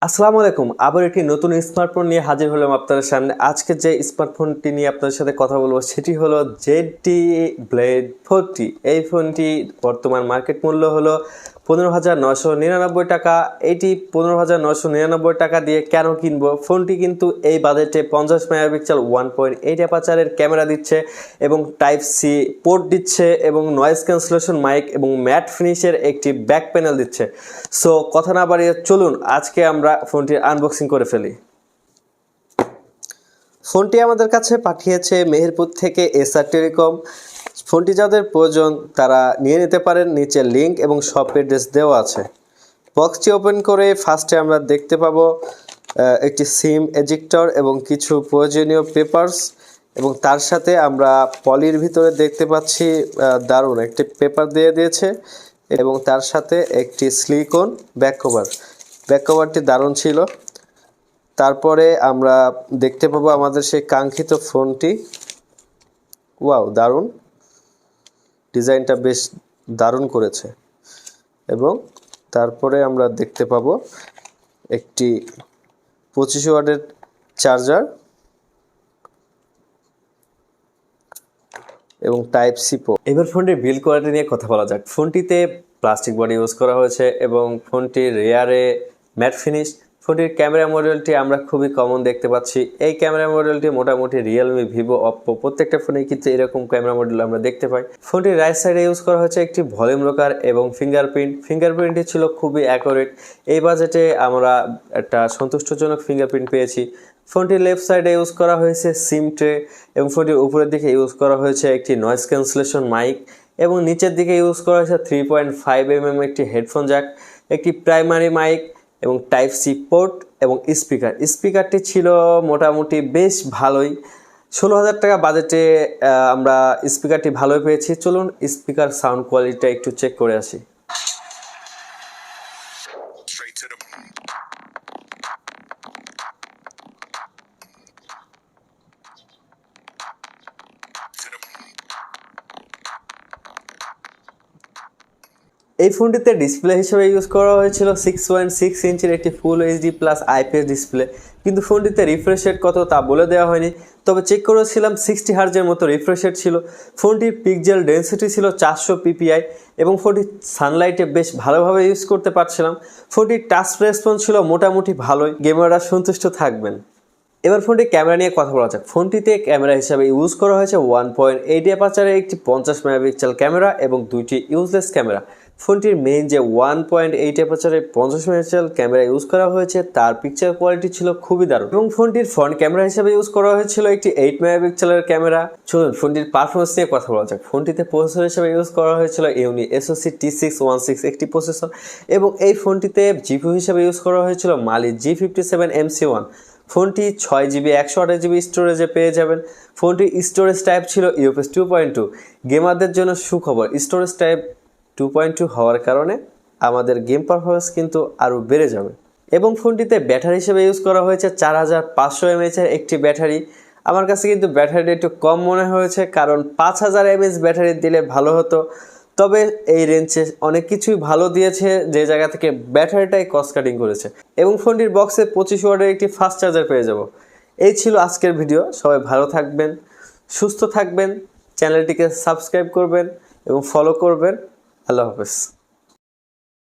আসসালামু আলাইকুম। আবার একটি নতুন স্মার্টফোন নিয়ে হাজির হলাম আপনাদের সামনে। আজকে যে স্মার্টফোনটি নিয়ে আপনাদের সাথে কথা বলবো সেটি হলো ZTE ব্লেড 40। এই ফোনটি বর্তমান মার্কেট মূল্য হলো 15,999 টাকা। এটি 15,999 টাকা দিয়ে কেন কিনবো? ফোনটি কিন্তু এই বাজেটে 50 মেগাপিক্সেল 1.8 অ্যাপারচারের ক্যামেরা দিচ্ছে এবং টাইপ সি পোর্ট দিচ্ছে এবং নয়েজ ক্যান্সেলেশন মাইক এবং ম্যাট ফিনিশের একটি ব্যাক প্যানেল দিচ্ছে। সো কথা না বাড়িয়ে চলুন আজকে আমরা ফোনটির আনবক্সিং করে ফেলি। ফোনটি আমাদের কাছে পাঠিয়েছে মেহেরপুর থেকে এসআর টেলিকম। ফোনটি যাদের প্রয়োজন তারা নিয়ে নিতে পারেন, নিচে লিঙ্ক এবং শপ অ্যাড্রেস দেওয়া আছে। বক্সটি ওপেন করে ফার্স্টে আমরা দেখতে পাবো একটি সিম এজেক্টর এবং কিছু প্রয়োজনীয় পেপারস, এবং তার সাথে আমরা পলির ভিতরে দেখতে পাচ্ছি দারুণ একটি পেপার দিয়ে দিয়েছে এবং তার সাথে একটি সিলিকন ব্যাক কভারটি দারুণ ছিল। তারপরে আমরা দেখতে পাবো আমাদের সেই কাঙ্ক্ষিত ফোনটি। ওয়াও, দারুণ ডিজাইনটা, বেশ দারুণ করেছে। এবং তারপরে আমরা দেখতে পাবো একটি 25 ওয়াটের চার্জার এবং টাইপ সি পোর্ট। এবার ফোনটির বিল্ড কোয়ালিটি নিয়ে কথা বলা যাক। ফোনটিতে প্লাস্টিক বডি ইউজ করা হয়েছে এবং ফোনটির রেয়ারে ম্যাট ফিনিশ। ফোনটির ক্যামেরা মডেলটি আমরা খুবই কমন দেখতে পাচ্ছি। এই ক্যামেরা মডেলটি মোটামুটি রিয়েলমি, ভিভো, অপ্পো প্রত্যেকটা ফোনেই কিন্তু এরকম ক্যামেরা মডেল আমরা দেখতে পাই। ফোনটির রাইট সাইডে ইউজ করা হয়েছে একটি ভলিউম লকার এবং ফিঙ্গারপ্রিন্টটি ছিল খুবই অ্যাকুরেট। এই বাজেটে আমরা একটা সন্তুষ্টজনক ফিঙ্গারপ্রিন্ট পেয়েছি। ফোনটির লেফট সাইডে ইউজ করা হয়েছে সিম ট্রে এবং ফোনটির উপরের দিকে ইউজ করা হয়েছে একটি নয়েজ ক্যান্সেলেশন মাইক এবং নিচের দিকে ইউজ করা হয়েছে 3.5 mm একটি হেডফোন জ্যাক, একটি প্রাইমারি মাইক এবং টাইপ সি পোর্ট এবং স্পিকারটি ছিল মোটামুটি বেশ ভালোই। 16,000 টাকা বাজেটে আমরা স্পিকারটি ভালোই পেয়েছি। চলুন স্পিকার সাউন্ড কোয়ালিটিটা একটু চেক করে আসি। এই ফোনটিতে ডিসপ্লে হিসেবে ইউজ করা হয়েছিল 6.6 ইঞ্চির একটি full HD plus IPS display, কিন্তু ফোনটিতে রিফ্রেশ রেট কত তা বলে দেওয়া হয়নি। তবে চেক করেছিলাম 60 হার্জের মতো রিফ্রেশ রেট ছিল। ফোনটির পিক্সেল ডেন্সিটি ছিল 400 পিপিআই এবং ফোনটি সানলাইটে বেশ ভালোভাবে ইউজ করতে পারছিলাম। ফোনটির টাচ রেসপন্স ছিল মোটামুটি ভালোই, গেমাররা সন্তুষ্ট থাকবেন। এবার ফোনটির ক্যামেরা নিয়ে কথা বলা যাক। ফোনটিতে ক্যামেরা হিসাবে ইউজ করা হয়েছে 1.8 অ্যাপারচারের একটি 50 মেগাপিক্সেল ক্যামেরা এবং দুইটি ইউজলেস ক্যামেরা। ফোনটির মেইন যে 1.8 অ্যাপারচারের 50 মেগাপিক্সেল ক্যামেরা ইউজ করা হয়েছে তার পিকচার কোয়ালিটি ছিল খুবই দারুণ এবং ফোনটির ফ্রন্ট ক্যামেরা হিসাবে ইউজ করা হয়েছিল একটি 8 মেগাপিক্সেলের ক্যামেরা। চলুন ফোনটির পারফরমেন্স নিয়ে কথা বলা যাক। ফোনটিতে প্রসেসর হিসেবে ইউজ করা হয়েছিল ইউনি SoC T616 একটি প্রসেসর এবং এই ফোনটিতে জিপিইউ হিসেবে ইউজ করা হয়েছিল মালি G57MC1। ফোনটি 6GB 128GB স্টোরেজে পেয়ে যাবেন। ফোনটির স্টোরেজ টাইপ ছিল ইউএফএস 2.2। গেমারদের জন্য সুখবর, স্টোরেজ টাইপ 2.2 হওয়ার কারণে আমাদের গেম পারফরমেন্স কিন্তু আরও বেড়ে যাবে। এবং ফোনটিতে ব্যাটারি হিসেবে ইউজ করা হয়েছে 4500 mAh একটি ব্যাটারি। আমার কাছে কিন্তু ব্যাটারিটা একটু কম মনে হয়েছে, কারণ 5000 mAh ব্যাটারি দিলে ভালো হতো। তবে এই রেঞ্জে অনেক কিছুই ভালো দিয়েছে, যে জায়গা থেকে ব্যাটারিটাই কস্ট কাটিং করেছে। এবং ফোনটির বক্সে 25 ওয়াটের একটি ফাস্ট চার্জার পেয়ে যাব। এই ছিল আজকের ভিডিও। সবাই ভালো থাকবেন, সুস্থ থাকবেন, চ্যানেলটিকে সাবস্ক্রাইব করবেন এবং ফলো করবেন। আল্লাহ হাফেজ।